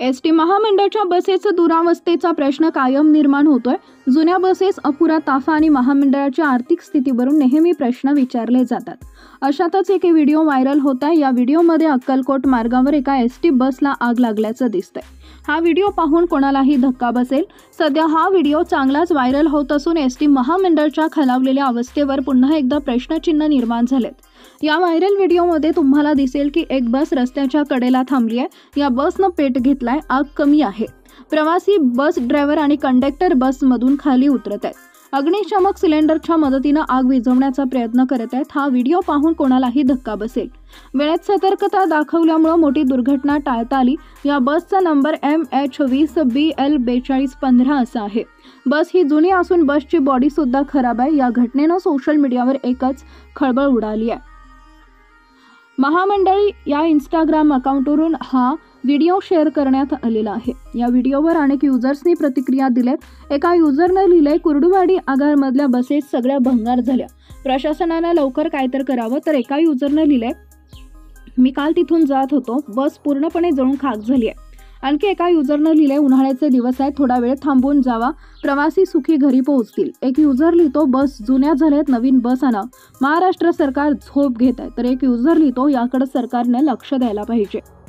ST महामंडळाच्या buses दुरावस्थेचा प्रश्न कायम निर्माण होतोय। जुन्या बसेस, अपुरा ताफा आणि महामंडळाच्या आर्थिक स्थितीवरून नेहमी प्रश्न विचारले जातात। अशातच एक व्हिडिओ व्हायरल होत आहे। या व्हिडिओमध्ये अक्कलकोट मार्गावर एका एसटी बसला आग लागल्याचं दिसतंय। हा व्हिडिओ पाहून कोणालाही धक्का बसेल। सध्या हा व्हिडिओ चांगलाच व्हायरल होत असून एसटी महामंडळाच्या खालावलेल्या अवस्थेवर पुन्हा एकदा प्रश्नचिन्ह निर्माण झालेत। या व्हायरल व्हिडिओमध्ये तुम्हाला दिसेल की एक बस रस्त्याच्या कडेला थांबली आहे। या बसनं पेट घेतलाय, आग कमी आहे। प्रवासी, बस ड्रायव्हर आणि कंडक्टर बसमधून खाली उतरत आहेत। अग्निशामक सिलेंडरच्या मदतीने आग विझवण्याचा प्रयत्न करत आहेत। हा व्हिडिओ पाहून कोणालाही धक्का बसेल। वेळेत सतर्कता दाखवल्यामुळे मोठी दुर्घटना टाळता आली। या बसचा नंबर MH20BL4215 असा आहे। बस ही जुनी असून बसची बॉडी सुद्धा खराब आहे। या घटनेनं सोशल मीडियावर एकच खळबळ उडाली आहे। महामंडळ या इंस्टाग्राम अकाउंटवरून हा व्हिडिओ शेअर करण्यात आलेला आहे। या व्हिडिओवर अनेक युजर्सनी प्रतिक्रिया दिल्यात। एका युजरने लिहिलंय, कुर्डुवाडी आगारमधल्या बसेस सगळ्या भंगार झाल्या, प्रशासनानं लवकर काहीतरी करावं। तर एका युजरने लिहिलंय, मी काल तिथून जात होतो, बस पूर्णपणे जळून खाक झाली आहे। आणखी एका युजरने लिहिलंय, उन्हाळ्याचे दिवस आहेत, थोडा वेळ थांबून जावा, प्रवासी सुखी घरी पोहोचतील। एक युजर लिहितो, बस जुन्या झाल्यात, नवीन बस आणा, महाराष्ट्र सरकार झोप घेत आहे। तर एक युजर लिहितो, याकडे सरकारने लक्ष द्यायला पाहिजे।